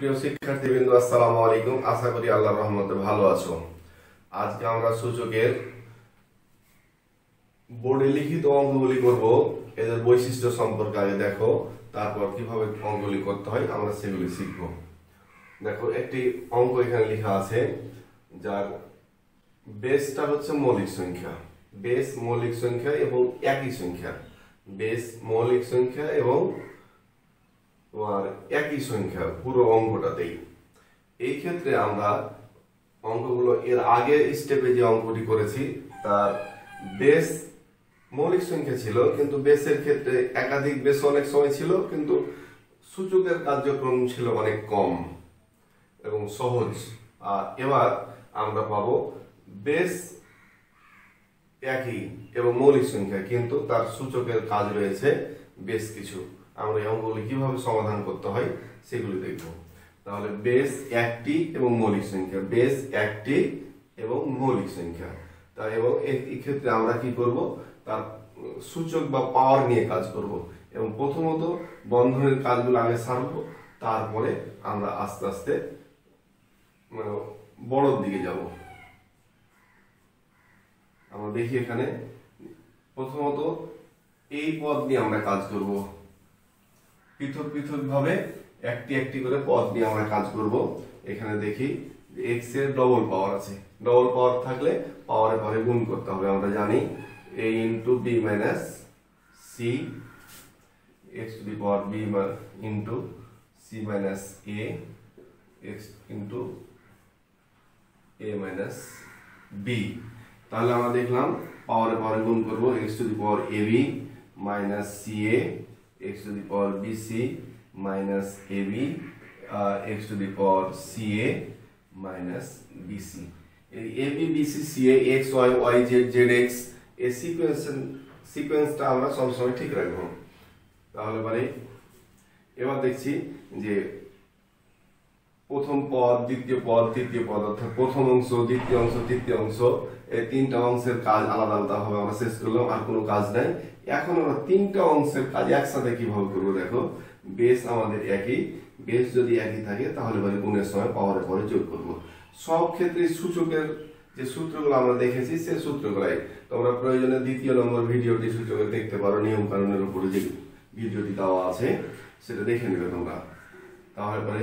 সুপ্রিয় শিক্ষার্থীবৃন্দ, আসসালামু আলাইকুম। আশা করি আল্লাহর রহমতে ভালো আছো। আজকে আমরা সূচকের বোর্ডে লিখিত অঙ্কগুলি করব। এদের বৈশিষ্ট্য সম্পর্কে আগে দেখো, তারপর কিভাবে অঙ্কগুলি করতে হয় আমরা সেগুলি শিখব। দেখো, একটি অঙ্ক এখানে লেখা আছে, যার বেসটা হচ্ছে মৌলিক সংখ্যা। বেস মৌলিক সংখ্যা এবং একই সংখ্যা। বেস মৌলিক সংখ্যা এবং তোমার একই সংখ্যা পুরো অঙ্কটাতেই। এই ক্ষেত্রে আমরা অঙ্কগুলো এর আগে স্টেপে যে অঙ্কটি করেছি তার বেস মৌলিক সংখ্যা ছিল, কিন্তু বেসের ক্ষেত্রে একাধিক বেস অনেক সময় ছিল, কিন্তু সূচকের কার্যক্রম ছিল অনেক কম এবং সহজ। আর এবার আমরা পাবো বেস একই এবং মৌলিক সংখ্যা, কিন্তু তার সূচকের কাজ রয়েছে বেশ কিছু। আমরা এই অঙ্কগুলি কিভাবে সমাধান করতে হয় সেগুলি দেখব। তাহলে বেস একটি এবং মৌলিক সংখ্যা, বেস একটি এবং মৌলিক সংখ্যা। তাই এবং এই ক্ষেত্রে আমরা কি করব, তার সূচক বা পাওয়ার নিয়ে কাজ করব এবং প্রথমত বন্ধনের কাজগুলো আগে সারবো, তারপরে আমরা আস্তে আস্তে বড়র দিকে যাব। আমরা দেখি এখানে প্রথমত এই পদ নিয়ে আমরা কাজ করব। পৃথক পৃথক ভাবে একটি একটি করে পদ নিয়ে আমরা কাজ করব। এখানে দেখি x এর ডবল পাওয়ার আছে। ডবল পাওয়ার থাকলে পাওয়ারের পরে গুণ করতে হবে। আমরা জানি a into b minus c, x to the power b into c minus a, x into a minus b. তাহলে আমরা দেখলাম পাওয়ারের পরে গুণ করব, x to the power a b minus C a, x to the power bc minus ab, x to the power ca minus bc। এই ab bc ca x y y z z x এই সিকোয়েন্সটা আমরা সবসময় ঠিক রাখবো। তাহলে এবার দেখছি যে প্রথম পদ, দ্বিতীয় পদ, তৃতীয় পদ, অর্থাৎ প্রথম অংশ, দ্বিতীয় অংশ, তৃতীয় অংশ, এই তিনটা অংশের কাজ আলাদা আলাদা ভাবে আমরা শেষ করলাম, আর কোনো কাজ নাই। এখন আমরা তিনটা অংশের কাজ একসাথে কিভাবে করবো দেখো। বেস আমাদের একই, বেস যদি একই থাকে তাহলে গুণের সময় পাওয়ারের পরে যোগ করব। সব ক্ষেত্রে সূচকের যে সূত্রগুলো আমরা দেখেছি সে সূত্রগুলাই তোমরা প্রয়োজনে দ্বিতীয় নম্বর ভিডিওটি সূচকে দেখতে পারো, নিয়ম কানুনের উপরে যে ভিডিওটি দেওয়া আছে সেটা দেখে নেবে তোমরা। তাহলে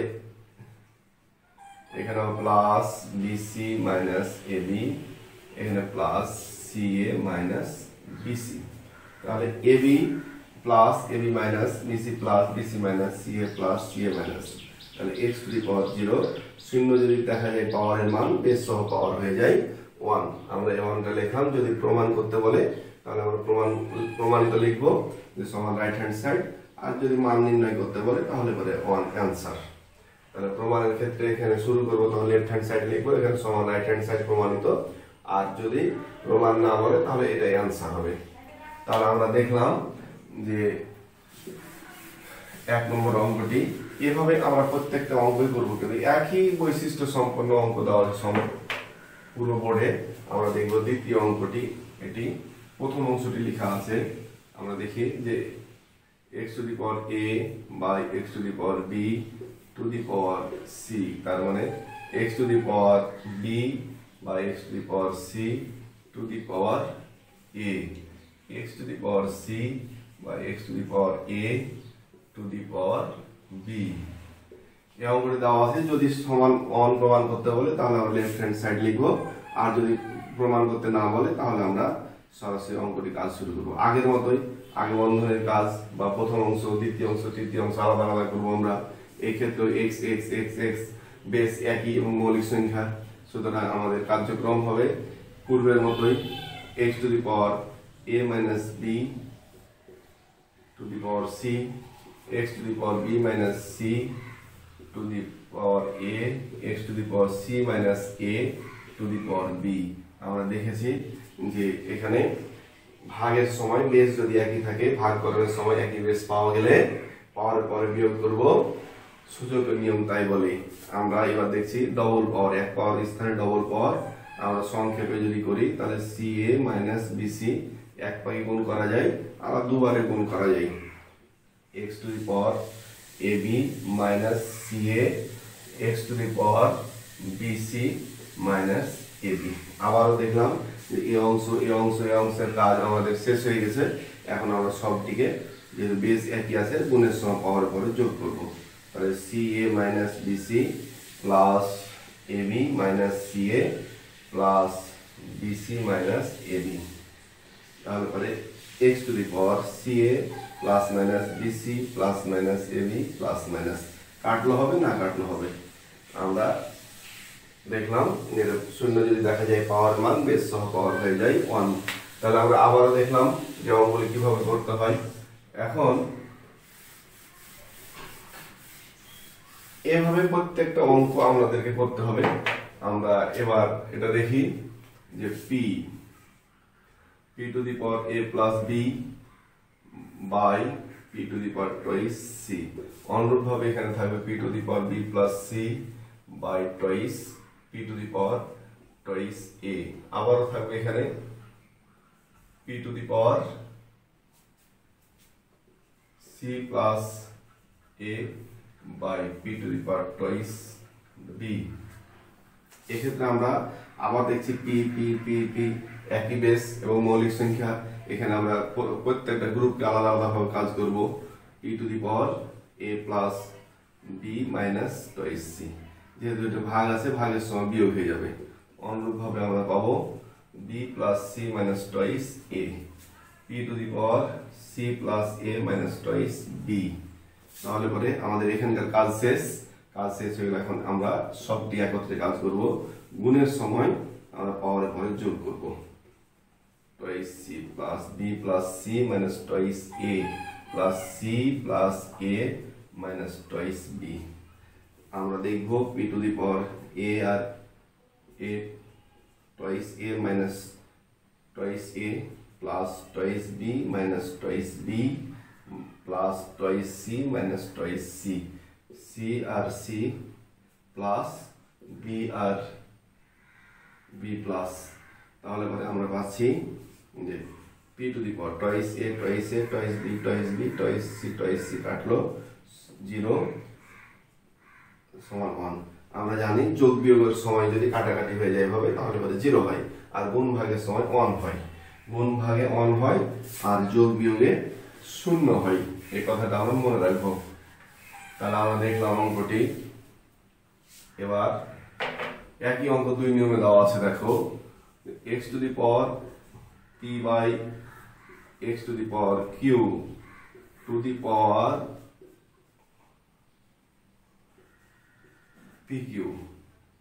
এখানে প্লাস বিসি মাইনাস এবি, এখানে প্লাস সিএ মাইনাস বিসি। তাহলে ab plus AB minus BC plus BC minus ca plus ca minus, তাহলে এক্স টু দি পাওয়ার 0। শূন্য যদি দেখা যায় পাওয়ারের মান বেস সহ পাওয়ার হয়ে যায় 1। আমরা এই 1টা লিখলাম। যদি প্রমাণ করতে বলে তাহলে আমরা প্রমাণিত লিখবো যে সমান রাইট হ্যান্ড সাইড, আর যদি মান নির্ণয় করতে বলে তাহলে 1 অ্যান্সার। তাহলে প্রমাণের ক্ষেত্রে এখানে শুরু করবো, তখন লেফট হ্যান্ড সাইড লিখবো, এখানে সমান রাইট হ্যান্ড সাইড প্রমাণিত। আর যদি প্রমাণ না বলে তাহলে এটাই অ্যান্সার হবে। তাহলে আমরা দেখলাম যে 1 নম্বর অঙ্কটি এভাবে আমরা প্রত্যেকটা অঙ্কই করবো, কিন্তু একই বৈশিষ্ট্য সম্পন্ন অঙ্ক দেওয়ার সময় পুরো বোর্ডে আমরা দেখবো দ্বিতীয় অঙ্কটি। এটি প্রথম অংশটি লেখা আছে। আমরা দেখি যে x to the power a by x to the power b to the power c, তার মানে x to the power b by x to the power c to the power a, x to the power c by x to the power a to the power b। এই অঙ্কটি দেওয়া আছে। যদি সমান 1 প্রমাণ করতে বলে তাহলে আমরা লেফট হ্যান্ড সাইড লিখবো, আর যদি প্রমাণ করতে না বলে তাহলে আমরা সরাসরি অঙ্কটি কাজ শুরু করবো। আগের মতোই আগে বন্ধনের কাজ বা প্রথম অংশ, দ্বিতীয় অংশ, তৃতীয় অংশ আলাদা আলাদা করবো আমরা। এই ক্ষেত্রে x x x x base একই এবং মৌলিক সংখ্যা, সুতরাং আমাদের কার্যক্রম হবে পূর্বের মতোই x to the power a minus b to the power c, x to the power b minus c to the power a, x to the power c minus a to the power b। আমরা দেখেছি যে এখানে ভাগের সময় base যদি একই থাকে, ভাগ করার সময় একই বেস পাওয়া গেলে পাওয়ারের পরে বিয়োগ করব, সূচকের নিয়ম তাই বলে। আমরা এবার দেখছি ডবল পাওয়ার, এক পাওয়ার স্থানে ডবল পাওয়ার। আমরা সংক্ষেপে যদি করি তাহলে সি এ মাইনাস বিসি এক পাকে গুণ করা যায়, আবার দুবারে গুণ করা যায়। x to the power ab minus ca x to the power bc minus ab. আবারও দেখলাম যে এই অংশের কাজ আমাদের শেষ হয়ে গেছে। এখন আমরা সবটিকে যেহেতু বেস একই আছে গুণের সময় পাওয়ার পরে যোগ করব। তাহলে C A minus BC plus AB minus C A plus BC minus AB. তাহলে পরে X to the power C A plus minus BC plus minus AB plus minus কাটলো হবে না কাটলো হবে। আমরা দেখলাম শূন্য যদি দেখা যায় পাওয়ার মান বেস সহ পাওয়ার হয়ে যায় 1। তাহলে আমরা আবারও দেখলাম যে অঙ্কগুলি কিভাবে করতে হয়। এখন এভাবে প্রত্যেকটা অঙ্ক আমাদেরকে করতে হবে। আমরা এবার এটা দেখি যে P to the power a plus B by P to the power twice C. অনুরূপভাবে এখানে থাকবে P to the power B plus C by twice P to the power twice A. আবারও থাকবে এখানে P to the power C plus A by P to the power twice B. এক্ষেত্রে আমরা আবার দেখছি পি পি পি পি একই base এবং মৌলিক সংখ্যা। এখানে আমরা প্রত্যেকটা গ্রুপকে আলাদা আলাদাভাবে কাজ করব। P to the power a plus b minus twice c, যেহেতু এটা ভাগ আছে ভাগের সময় বিয়োগ হয়ে যাবে। অনুরূপভাবে আমরা পাবো b plus C minus twice a, p to the power C plus A minus twice b. তাহলে পরে আমাদের এখানকার কাজ শেষ হয়ে গেলে এখন আমরা সবটি একত্রে কাজ করব। গুণের সময় আমরা পাওয়ারের পরে যোগ করব। Twice C plus B plus C minus twice A plus C plus A minus twice B. আমরা দেখব P to the power A আর A twice A minus twice A plus twice B minus twice B plus twice C minus twice C, C আর C plus B আর B plus. তাহলে পরে আমরা পাচ্ছি যে P to the power twice A twice B twice C কাটলো 0 সমান 1। আমরা জানি যোগ বিয়োগের সময় যদি কাটাকাটি হয়ে যায় এভাবে তাহলে পরে 0 হয়, আর গুণ ভাগের সময় 1 হয়। গুণ ভাগে 1 হয় আর যোগ বিয়োগে 0 হয়, এই কথাটা আমরা মনে রাখবো। তাহলে আমরা দেখলাম অঙ্কটি। এবার একই অঙ্ক দুই নিয়মে দেওয়া আছে। দেখো x to the power p by x to the power q to the power pq,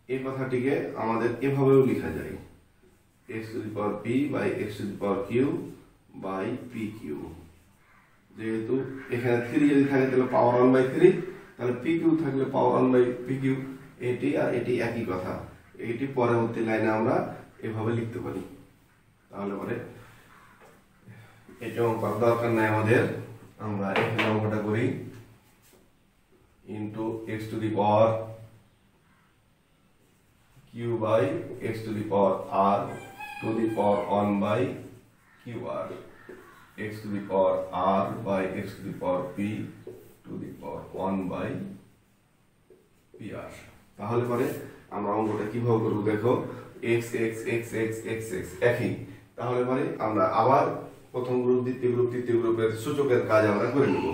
এই কথাটিকে আমাদের এভাবেও লেখা যায় x to the power p by x to the power q by pq। যেহেতু এখানে 3 যদি থাকে তাহলে পাওয়ার 1 বাই 3, তাহলে pq থাকলে পাওয়ার 1 বাই pq। এটি আর এটি একই কথা, এটি পরবর্তী লাইনে আমরা এভাবে লিখতে পারি। তাহলে পরে এটা অঙ্ক দরকার নাই আমাদের। আমরা এখানে অঙ্কটা করি into x to the power q by x to the power r to the power 1 by qr, x to the power r by x to the power p to the power 1 by pr। তাহলে পরে আমরা অঙ্কটা কিভাবে করব দেখো, x x x x x x একই। তাহলে পরে আমরা আবার প্রথম গ্রুপ দ্বিতীয় গ্রুপ তৃতীয় গ্রুপের সূচকের কাজ আমরা করে নেব।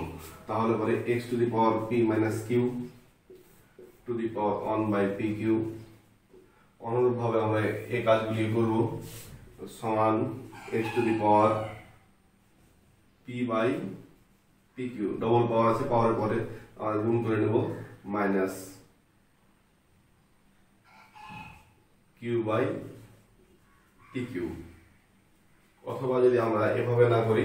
তাহলে পরে x to the power p minus q to the power 1 by pq। অনুরূপভাবে আমরা এই কাজগুলি করব। সমান x to the power p by pq, double power আছে, পাওয়ারের পরে আমরা গুণ করে নেব মাইনাস q বাই pq। অথবা যদি আমরা এভাবে না করি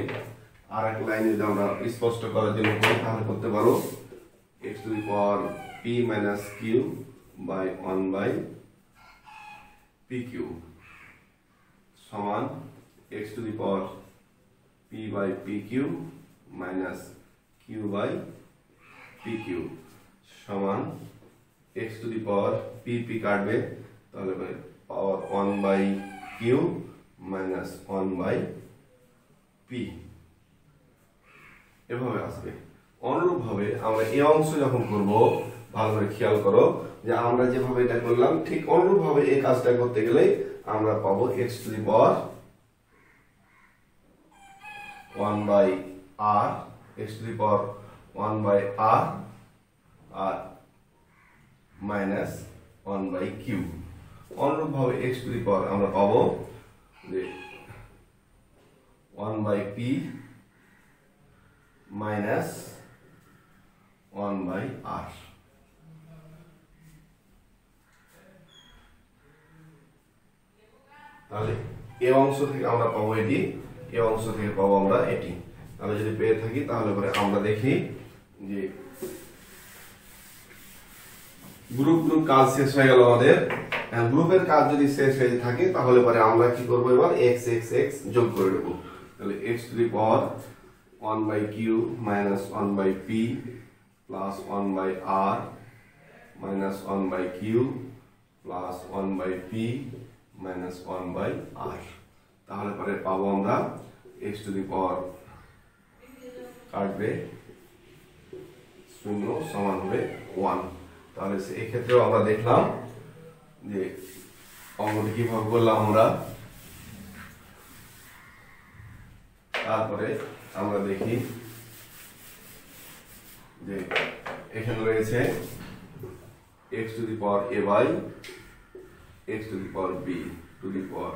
আর এক লাইন যদি আমরা স্পষ্ট করার জন্য করি তাহলে করতে পারো x to the power p minus q by 1 by pq সমান x to the power p by pq minus q by pq সমান x to the power p কাটবে, তাহলে পাওয়ার 1 by q minus 1 by p এভাবে আসবে। অনুরূপভাবে আমরা এই অংশ যখন করব ভালো করে খেয়াল করো, যে আমরা যেভাবে এটা করলাম ঠিক অনুরূপভাবে এই কাজটা করতে গেলে আমরা পাবো x to the power 1 by r, x to the power 1 by r আর মাইনাস 1 বাই q। অনুরূপভাবে x টু দি পাওয়ার আমরা পাবো যে 1 by p minus 1 by r। তাহলে এই অংশ থেকে আমরা পাবো এটি, এই অংশ থেকে পাবো আমরা এটি। তাহলে যদি পেয়ে থাকি তাহলে পরে আমরা দেখি যে গ্রুপ কাজ শেষ হয়ে গেল আমাদের। গ্রুপের কাজ যদি শেষ হয়ে থাকে তাহলে পরে আমরা কি করব, এবার x x x যোগ করে দেব। তাহলে x to the power 1 by q minus 1 by p plus 1 by r minus 1 by q plus 1 by p minus 1 by r। তাহলে পরে পাবো আমরা x টু দি পাওয়ার কাটবে 0 সমান হবে 1। তাহলে এই ক্ষেত্রেও আমরা দেখলাম যে অঙ্কটি কিভাবে করলাম আমরা। তারপরে আমরা দেখি যে এখানে রয়েছে x to the power a by x to the power b to the power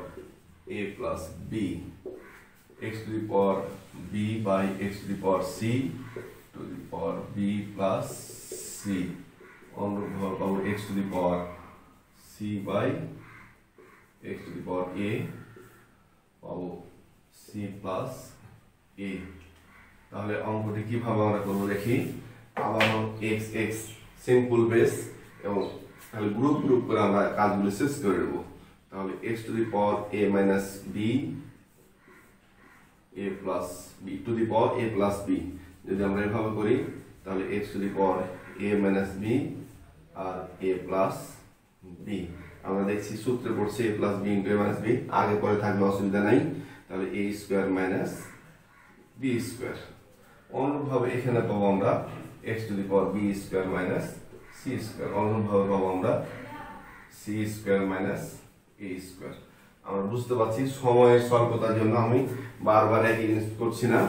a plus b, x to the power b by x to the power c to the power b plus c, অনুরূপভাবে পাবো x to the power c by x to the power a পাবো c plus a। তাহলে অঙ্কটি কিভাবে আমরা করবো দেখি। আবার x x সিম্পল বেস এবং তাহলে গ্রুপ করে আমরা কাজগুলো শেষ করে দেব। তাহলে x to the power a minus b a plus b to the power a plus b, যদি আমরা এভাবে করি তাহলে x to the power a minus b আর a প্লাস b। আমরা দেখছি সূত্রে পড়ছে a plus b into a minus b, আগে পরে থাকলে অসুবিধা নাই। তাহলে a square minus b square. অনুরূপভাবে এখানে পাবো আমরা x to the power b square minus c square. অনুরূপভাবে পাবো আমরা c square minus a square. আমরা বুঝতে পারছি সময়ের স্বল্পতার জন্য আমি বারবার একই জিনিস করছি না,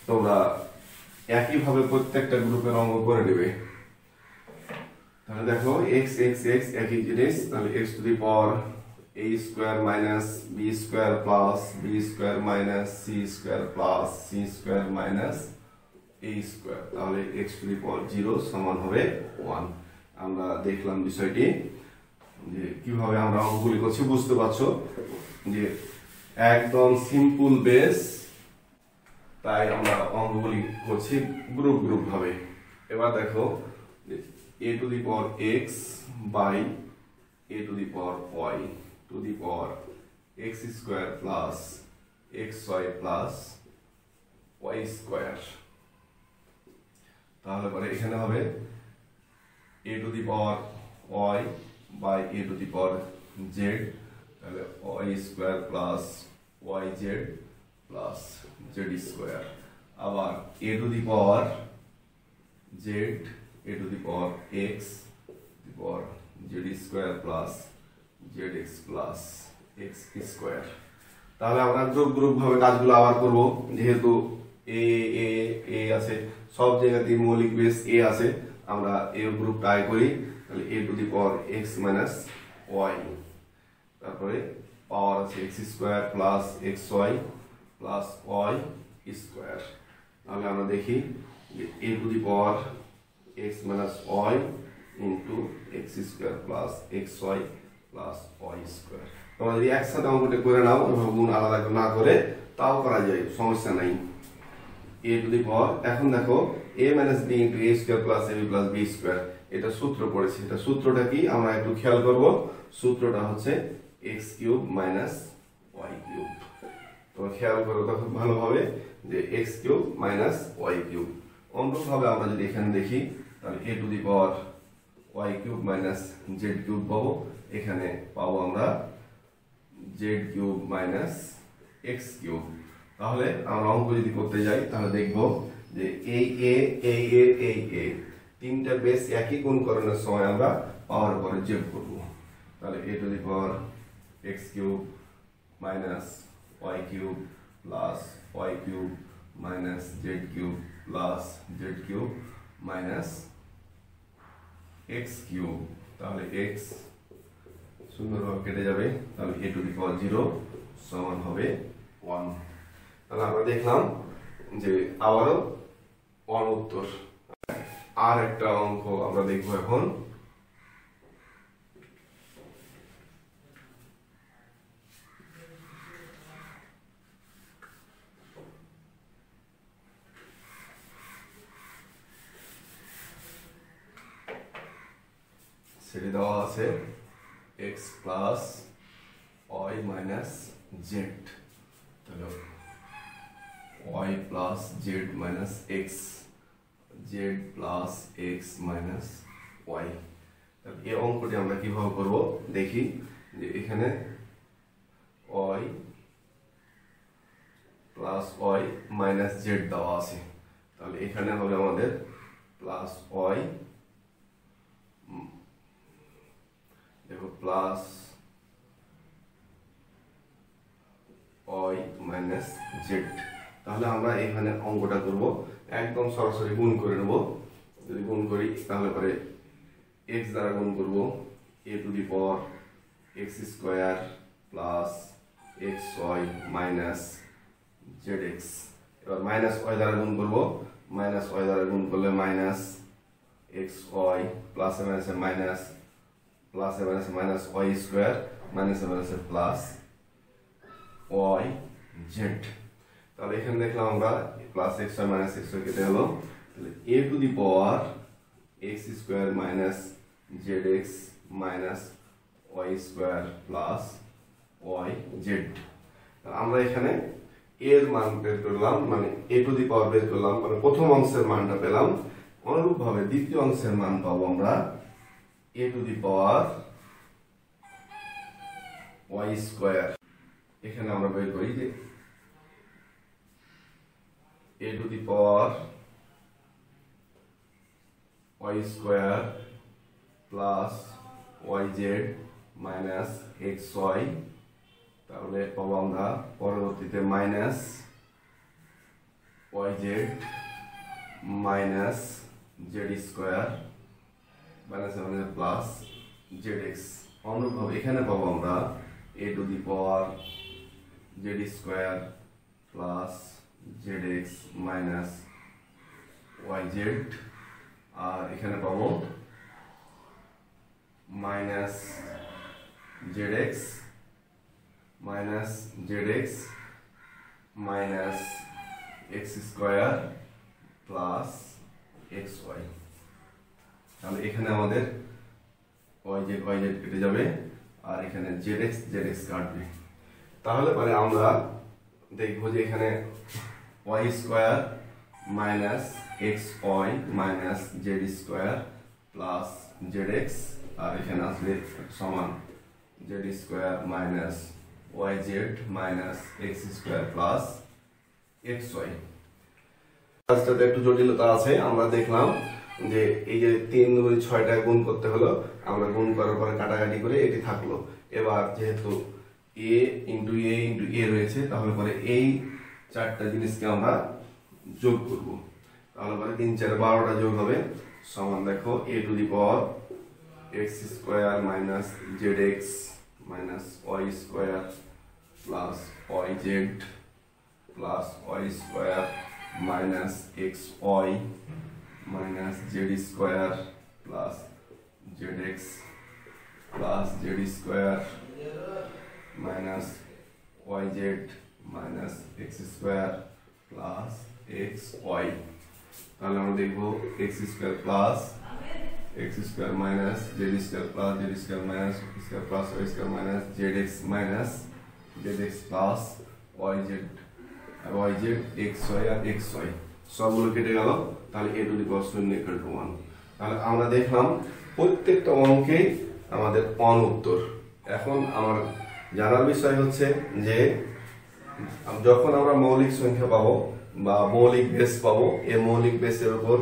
তোমরা একইভাবে প্রত্যেকটা গ্রুপের অঙ্ক করে নেবে। তাহলে দেখো x x x একই জিনিস। তাহলে x to the power a square minus b square plus b square minus c square plus c square minus a square. তাহলে x টু দি পাওয়ার 0 সমান হবে 1। আমরা দেখলাম বিষয়টি যে কিভাবে আমরা অঙ্কগুলি করছি, বুঝতে পারছো যে একদম সিম্পল বেস, তাই আমরা অঙ্কগুলি করছি গ্রুপ ভাবে। এবার দেখো a to the power x by a to the power y to the power x square plus xy plus y square. তাহলে পরে এখানে হবে a to the power y by a to the power z, তাহলে y square plus yz plus z square. আবার a to the power z a to the power x the power z square plus zx plus x square. তাহলে আমরা group ভাবে কাজগুলো আবার করব, যেহেতু a a a আছে, সব জায়গাতেই মৌলিক বেস a আছে, আমরা a গ্রুপটা আই করি। তাহলে a to the power x minus y, তারপরে পাওয়ার আছে x square plus xy plus y square. তাহলে আমরা দেখি যে a to the power x minus y into x square plus xy plus y square. তোমরা যদি একসাথে অঙ্কটা করে নাও, গুণ আলাদা না করে তাও করা যায়, সমস্যা নাই। a টু দি পাওয়ার, এখন দেখো a minus b into a square plus ab plus b square, এটা সূত্র পড়েছে। এটা সূত্রটা কি আমরা একটু খেয়াল করব। সূত্রটা হচ্ছে x cube minus y cube. তোমরা খেয়াল করো তখন ভালোভাবে যে x cube minus y cube. অনুরূপভাবে আমরা যদি এখানে দেখি তাহলে a to the power y cube minus z cube পাবো, এখানে পাবো আমরা z cube minus x cube. তাহলে আমরা অঙ্ক যদি করতে যাই তাহলে দেখব যে এই তিনটা বেস একই গুণকরণের সময় আমরা পাওয়ার পরে যোগ করব। তাহলে a to the power x cube minus y cube plus y cube minus z cube plus z cube minus x cube. তাহলে x সুন্দরভাবে কেটে যাবে। তাহলে a টু দি পাওয়ার 0 সমান হবে 1। তাহলে আমরা দেখলাম যে আবারও 1 উত্তর। আর একটা অঙ্ক আমরা দেখব এখন। সেটি দেওয়া আছে x plus y minus z। তাহলে y plus z minus x, z plus x minus y। তাহলে এই অঙ্কটি আমরা কিভাবে করব দেখি। যে এখানে y plus y minus z দেওয়া আছে। তাহলে এখানে হবে আমাদের প্লাস y, দেখো প্লাস y মাইনাস z। তাহলে আমরা এখানে অঙ্কটা করব একদম সরাসরি গুণ করে নেব। যদি গুণ করি তাহলে পরে x দ্বারা গুণ করব a to the power x square plus xy minus zx। এবার মাইনাস y দ্বারা গুণ করব, মাইনাস y দ্বারা গুণ করলে minus xy plus minus minus plus minus minus y square minus minus plus y z। তাহলে এখানে দেখলাম আমরা প্লাস xy মাইনাস xy কেটে হলো। তাহলে a to the power x square minus zx minus y square plus yz। আমরা এখানে এর মান বের করলাম, মানে a টু দি পাওয়ার বের করলাম, মানে প্রথম অংশের মানটা পেলাম। অনুরূপভাবে দ্বিতীয় অংশের মান পাবো আমরা a to the power y square. এখানে আমরা বের করি যে a to the power y square plus yz minus xy। তাহলে পাবো আমরা পরবর্তীতে minus yz minus z square minus plus zx। অনুরূপভাবে এখানে পাবো আমরা a to the power z square plus zx minus yz। আর এখানে পাবো minus zx minus zx minus x square plus xy। তাহলে এখানে আমাদের yz কেটে যাবে আর এখানে zx কাটবে। তাহলে পরে আমরা দেখবো যে এখানে y square minus xy minus z square plus zx, আর এখানে আসবে সমান z square minus yz minus x square plus xy। কাজটাতে একটু জটিলতা আছে। আমরা দেখলাম যে এই যে 3 গুণ 6টা গুণ করতে হলো, আমরা গুণ করার পরে কাটাকাটি করে এটি থাকলো। এবার যেহেতু a ইন্টু a রয়েছে, তাহলে পরে এই 4টা জিনিসকে আমরা যোগ করব। তাহলে পরে 3 4 12টা যোগ হবে সমান দেখো a to the power x square minus zx minus y square plus yz plus y square minus xy minus z square plus zx plus z square minus yz minus x square plus xy। তাহলে আমরা দেখবো x square plus x square minus z square plus z square minus y square plus y square minus zx minus zx plus yz xy আর xy সবগুলো কেটে গেল। তাহলে a to the power 0 equal to 1। তাহলে আমরা দেখলাম প্রত্যেকটা অঙ্কে আমাদের উত্তর। এখন আমার জানার বিষয় হচ্ছে যে যখন আমরা মৌলিক সংখ্যা পাবো বা মৌলিক বেস পাবো, এই মৌলিক বেসের উপর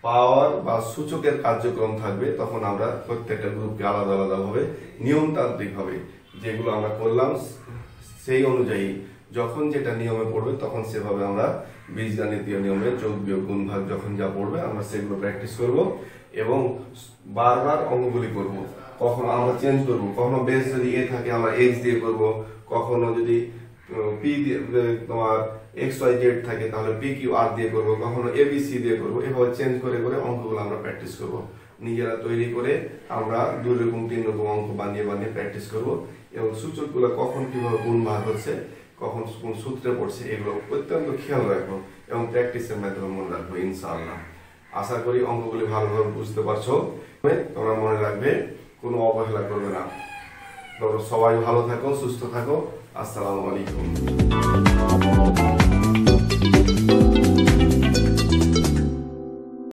পাওয়ার বা সূচকের কার্যক্রম থাকবে, তখন আমরা প্রত্যেকটা গ্রুপকে আলাদা আলাদা ভাবে নিয়মতান্ত্রিক ভাবে যেগুলো আমরা করলাম সেই অনুযায়ী যখন যেটা নিয়মে পড়বে তখন সেভাবে আমরা বীজগণিতীয় নিয়মে যোগ বিয়োগ গুণ ভাগ যখন যা পড়বে আমরা সেগুলো প্র্যাকটিস করব এবং বারবার অঙ্কগুলি করব। কখনো আমরা চেঞ্জ করব, কখনো বেস যদি এ থাকে আমরা এক্স দিয়ে করব, কখনো যদি পি দিয়ে তোমার এক্স ওয়াই জেড থাকে তাহলে পি কিউ আর দিয়ে করব, কখনো এবিসি দিয়ে করব। এভাবে চেঞ্জ করে করে অঙ্কগুলো আমরা প্র্যাকটিস করব। নিজেরা তৈরি করে আমরা 2 রকম 3 রকম অঙ্ক বানিয়ে বানিয়ে প্র্যাকটিস করব এবং সূচকগুলো কখন কিভাবে গুণ ভাগ হচ্ছে, কখন কোন সূত্রে পড়ছে, এগুলো অত্যন্ত খেয়াল রাখবো এবং প্র্যাকটিসের মাধ্যমে মনে রাখবো ইনশাআল্লাহ। আশা করি অঙ্কগুলি ভালোভাবে বুঝতে পারছো। তোমরা মনে রাখবে, কোনো অবহেলা করবে না। তোমরা সবাই ভালো থাকো, সুস্থ থাকো। আসসালামু আলাইকুম।